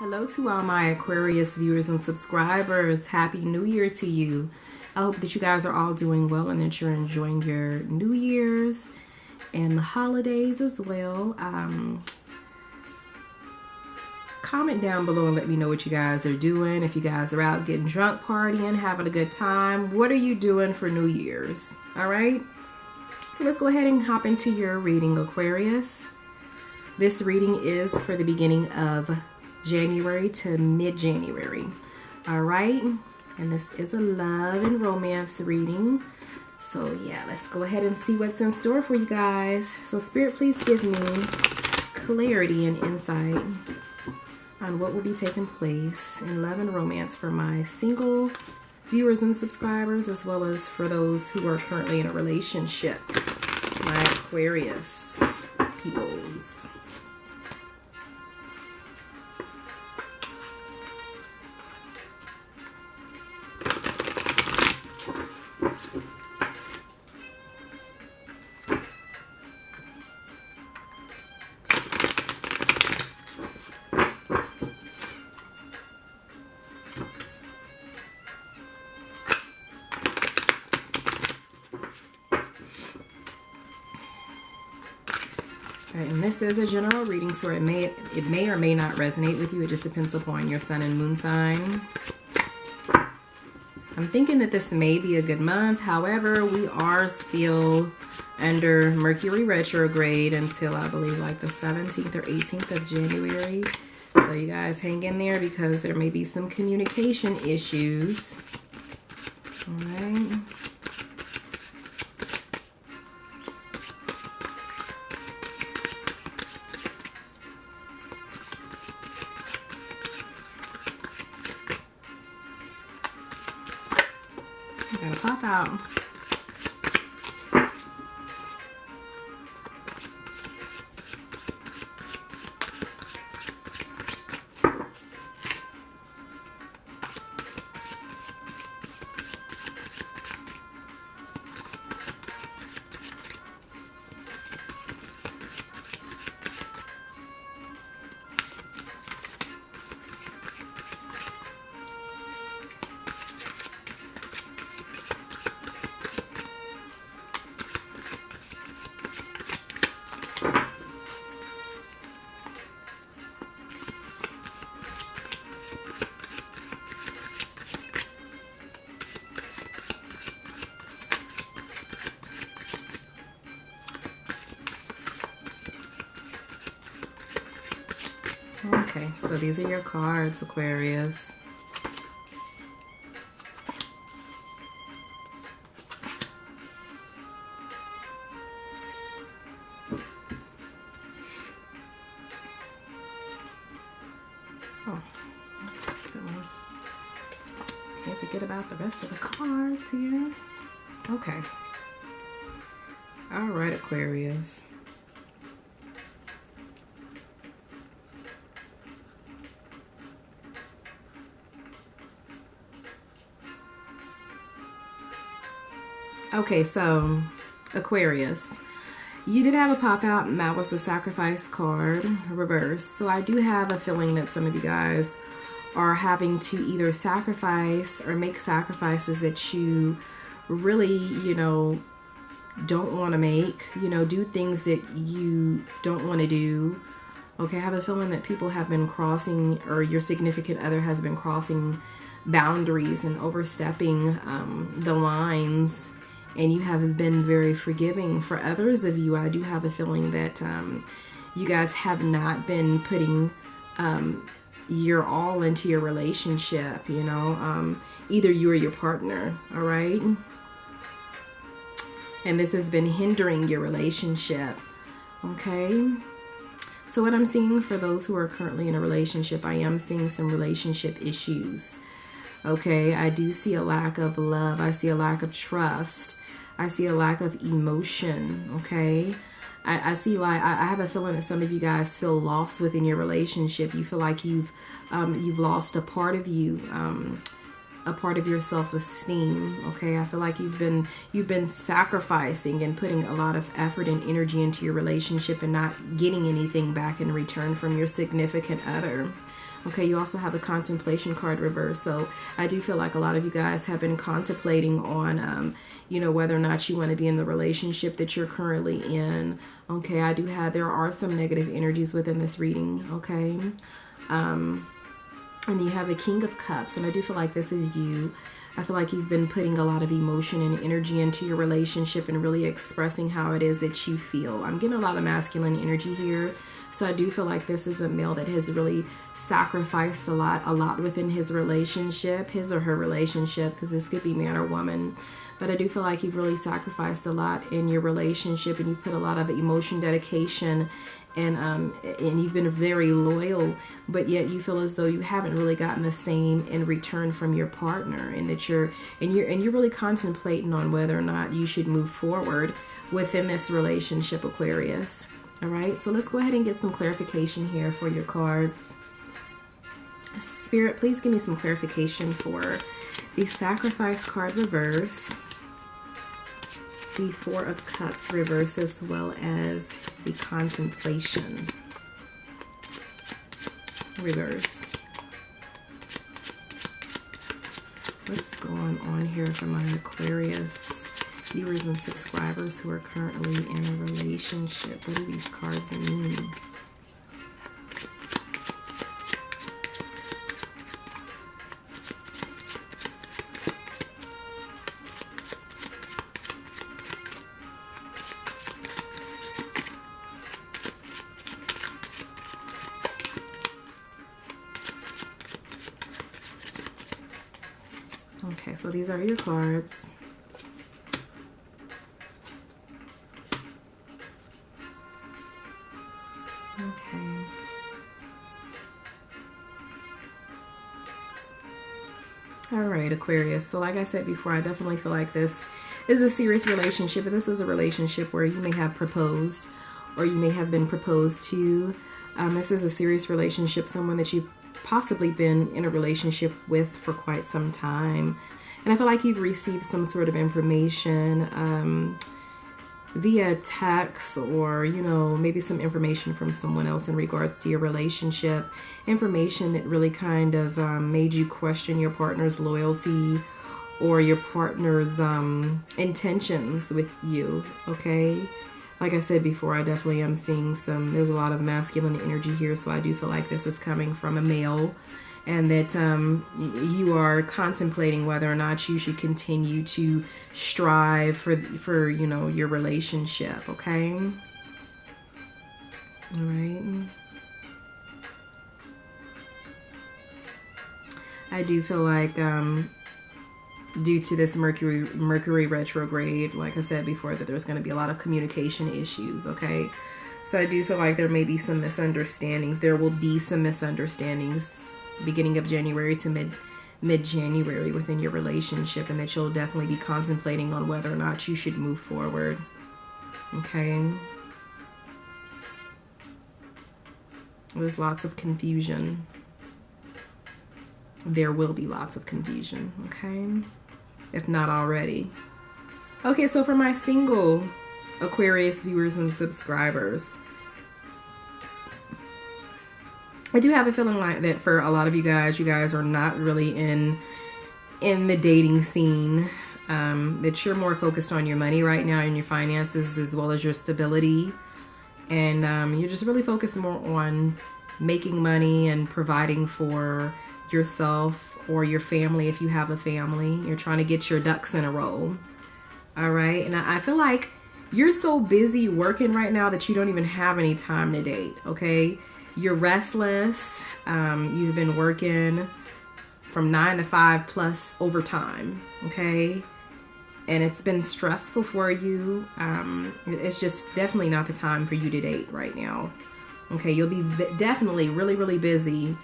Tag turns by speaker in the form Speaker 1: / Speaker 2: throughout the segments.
Speaker 1: Hello to all my Aquarius viewers and subscribers. Happy New Year to you. I hope that you guys are all doing well and that you're enjoying your New Year's and the holidays as well. Comment down below and let me know what you guys are doing. If you guys are out getting drunk, partying, having a good time, what are you doing for New Year's? All right. So let's go ahead and hop into your reading, Aquarius. This reading is for the beginning of January to mid-January. All right, and this is a love and romance reading. So yeah, let's go ahead and see what's in store for you guys. So Spirit, please give me clarity and insight on what will be taking place in love and romance for my single viewers and subscribers, as well as for those who are currently in a relationship, my Aquarius peoples. And this is a general reading, so it may or may not resonate with you. It just depends upon your sun and moon sign. I'm thinking that this may be a good month. However, we are still under Mercury retrograde until I believe like the 17th or 18th of January. So you guys hang in there because there may be some communication issues. All right. Gotta pop out. Okay, so these are your cards, Aquarius. Oh, can't forget about the rest of the cards here. Okay. All right, Aquarius. Okay, so Aquarius, you did have a pop out, and that was the sacrifice card reverse. So I do have a feeling that some of you guys are having to either sacrifice or make sacrifices that you really, don't want to make, do things that you don't want to do. Okay, I have a feeling that people have been crossing, or your significant other has been crossing boundaries and overstepping the lines. And you have been very forgiving. For others of you, I do have a feeling that you guys have not been putting your all into your relationship, either you or your partner, all right? And this has been hindering your relationship, okay? So what I'm seeing for those who are currently in a relationship, I am seeing some relationship issues, okay? I do see a lack of love. I see a lack of trust. I see a lack of emotion, okay? I see, like, I have a feeling that some of you guys feel lost within your relationship. You feel like you've lost a part of you, a part of your self-esteem, okay? I feel like you've been sacrificing and putting a lot of effort and energy into your relationship and not getting anything back in return from your significant other. Okay, you also have the Contemplation card reversed. So I do feel like a lot of you guys have been contemplating on, you know, whether or not you want to be in the relationship that you're currently in. Okay, there are some negative energies within this reading. Okay. And you have the King of Cups, and I do feel like this is you. I feel like you've been putting a lot of emotion and energy into your relationship and really expressing how it is that you feel. I'm getting a lot of masculine energy here. So I do feel like this is a male that has really sacrificed a lot within his relationship, his or her relationship, because this could be man or woman. But I do feel like you've really sacrificed a lot in your relationship, and you've put a lot of emotion, dedication, and you've been very loyal, but yet you feel as though you haven't really gotten the same in return from your partner, and that you're really contemplating on whether or not you should move forward within this relationship, Aquarius. All right, so let's go ahead and get some clarification here for your cards. Spirit, please give me some clarification for the Sacrifice card reverse, the Four of Cups reverse, as well as the Contemplation reverse. What's going on here for my Aquarius viewers and subscribers who are currently in a relationship? What do these cards mean? Okay, so these are your cards. Okay. All right, Aquarius. So like I said before, I definitely feel like this is a serious relationship, and this is a relationship where you may have proposed or you may have been proposed to. This is a serious relationship, someone that you've possibly been in a relationship with for quite some time. And I feel like you've received some sort of information via text, or, you know, maybe some information from someone else in regards to your relationship. Information that really kind of made you question your partner's loyalty or your partner's intentions with you, okay? Like I said before, I definitely am seeing there's a lot of masculine energy here, so I do feel like this is coming from a male, and that you are contemplating whether or not you should continue to strive for you know, your relationship, okay? All right. I do feel like due to this Mercury retrograde, like I said before, that there's going to be a lot of communication issues, okay? So I do feel like there may be some misunderstandings. There will be some misunderstandings beginning of January to mid-January within your relationship, and that you'll definitely be contemplating on whether or not you should move forward, okay? There's lots of confusion. There will be lots of confusion, okay? If not already. Okay, so for my single Aquarius viewers and subscribers, I do have a feeling like that for a lot of you guys are not really in the dating scene. That you're more focused on your money right now and your finances, as well as your stability. And you're just really focused more on making money and providing for yourself or your family if you have a family. You're trying to get your ducks in a row. All right. And I feel like you're so busy working right now that you don't even have any time to date. Okay. You're restless. You've been working from 9 to 5 plus overtime. Okay. And it's been stressful for you. It's just definitely not the time for you to date right now. Okay. You'll be definitely really, really busy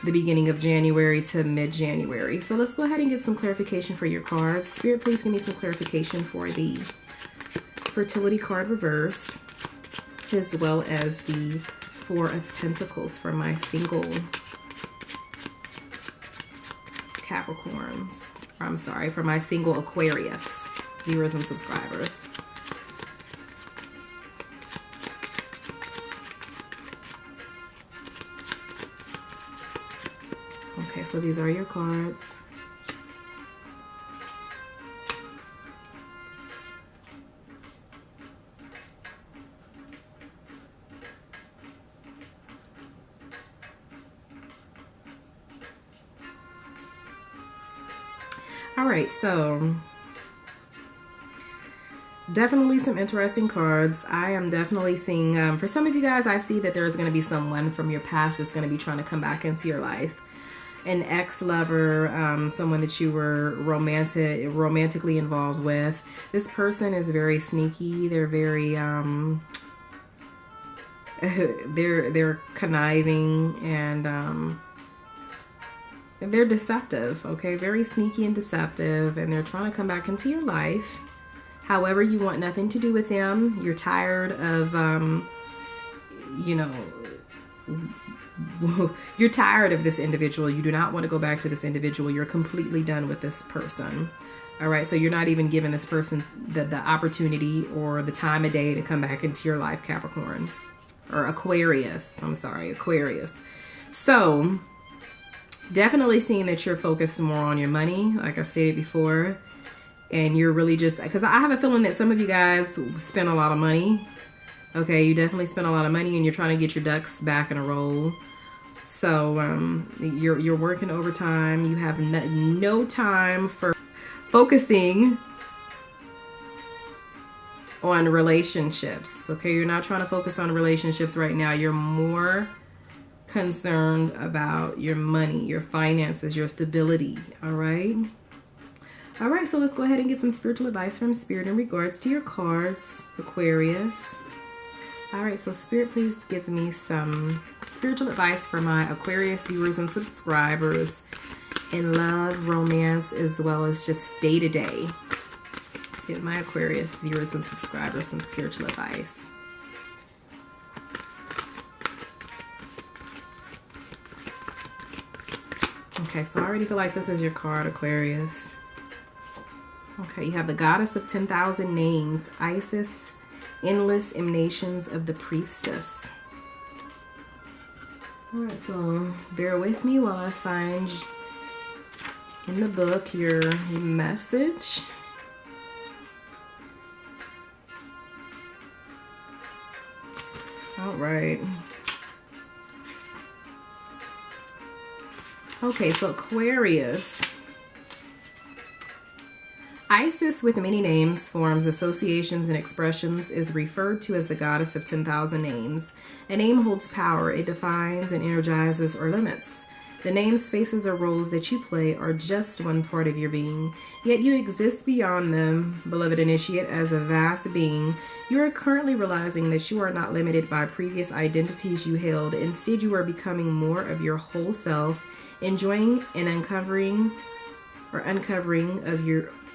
Speaker 1: the beginning of January to mid-January. So let's go ahead and get some clarification for your cards. Spirit, please give me some clarification for the Fertility card reversed, as well as the Four of Pentacles for my single Capricorns. Or I'm sorry, for my single Aquarius viewers and subscribers. Okay, so these are your cards. All right, so definitely some interesting cards. I am definitely seeing, for some of you guys, I see that there's going to be someone from your past that's going to be trying to come back into your life. An ex-lover, someone that you were romantically involved with. This person is very sneaky. They're very, they're conniving, and they're deceptive, okay? Very sneaky and deceptive, and they're trying to come back into your life. However, you want nothing to do with them. You're tired of, you know, you're tired of this individual. You do not want to go back to this individual. You're completely done with this person. All right, so you're not even giving this person the opportunity or the time of day to come back into your life, Capricorn. Or Aquarius. I'm sorry, Aquarius. So definitely seeing that you're focused more on your money, like I stated before. And you're really just, because I have a feeling that some of you guys spend a lot of money. Okay, you definitely spend a lot of money, and you're trying to get your ducks back in a row. So you're working overtime. You have no time for focusing on relationships. Okay, you're not trying to focus on relationships right now. You're more concerned about your money, your finances, your stability. All right. All right, so let's go ahead and get some spiritual advice from Spirit in regards to your cards, Aquarius. All right, so Spirit, please give me some spiritual advice for my Aquarius viewers and subscribers in love, romance, as well as just day-to-day. Give my Aquarius viewers and subscribers some spiritual advice. Okay, so I already feel like this is your card, Aquarius. Okay, you have the Goddess of 10,000 Names, Isis, Endless Emanations of the Priestess. Alright, so bear with me while I find in the book your message. Alright. Okay, so Aquarius. Isis, with many names, forms, associations, and expressions, is referred to as the Goddess of 10,000 Names. A name holds power. It defines and energizes or limits. The names, faces, or roles that you play are just one part of your being. Yet you exist beyond them, beloved initiate, as a vast being. You are currently realizing that you are not limited by previous identities you held. Instead, you are becoming more of your whole self, enjoying and uncovering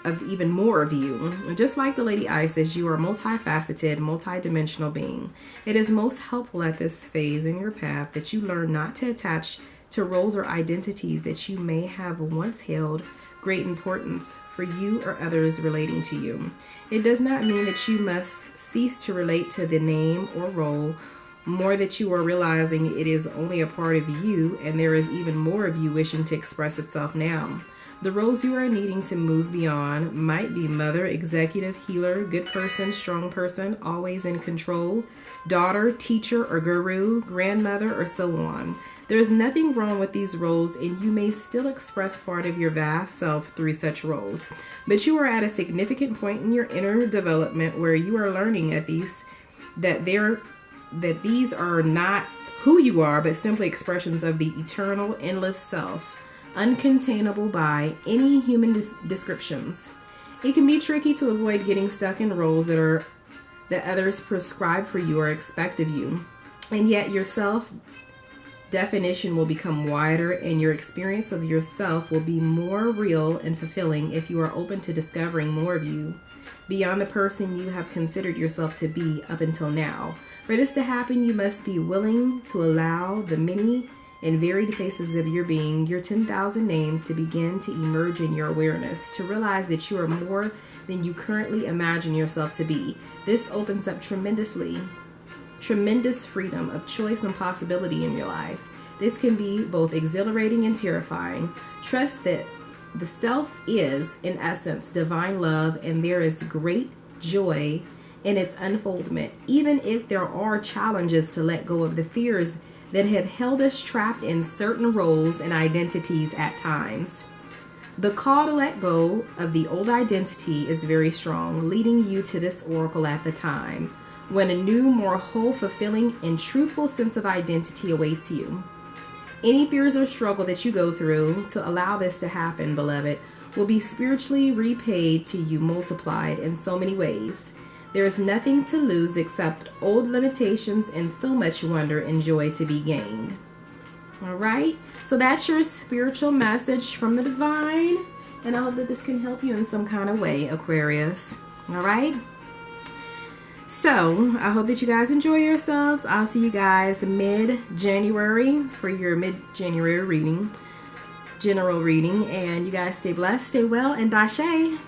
Speaker 1: of even more of you. Just like the Lady Isis, you are a multifaceted, multidimensional being. It is most helpful at this phase in your path that you learn not to attach to roles or identities that you may have once held great importance for you or others relating to you. It does not mean that you must cease to relate to the name or role, more that you are realizing it is only a part of you, and there is even more of you wishing to express itself now. The roles you are needing to move beyond might be mother, executive, healer, good person, strong person, always in control, daughter, teacher, or guru, grandmother, or so on. There's nothing wrong with these roles, and you may still express part of your vast self through such roles. But you are at a significant point in your inner development where you are learning that these are not who you are, but simply expressions of the eternal, endless self, uncontainable by any human descriptions. It can be tricky to avoid getting stuck in roles that others prescribe for you or expect of you, and yet your self-definition will become wider, and your experience of yourself will be more real and fulfilling if you are open to discovering more of you beyond the person you have considered yourself to be up until now. For this to happen, you must be willing to allow the many and varied faces of your being, your 10,000 names, to begin to emerge in your awareness, to realize that you are more than you currently imagine yourself to be. This opens up tremendous freedom of choice and possibility in your life. This can be both exhilarating and terrifying. Trust that the self is, in essence, divine love, and there is great joy in its unfoldment, even if there are challenges to let go of the fears that have held us trapped in certain roles and identities at times. The call to let go of the old identity is very strong, leading you to this oracle at the time when a new, more whole, fulfilling, and truthful sense of identity awaits you. Any fears or struggle that you go through to allow this to happen, beloved, will be spiritually repaid to you, multiplied in so many ways. There is nothing to lose except old limitations and so much wonder and joy to be gained. All right, so that's your spiritual message from the divine, and I hope that this can help you in some kind of way, Aquarius. All right, so I hope that you guys enjoy yourselves. I'll see you guys mid-January for your mid-January reading, general reading, and you guys stay blessed, stay well, and dashe.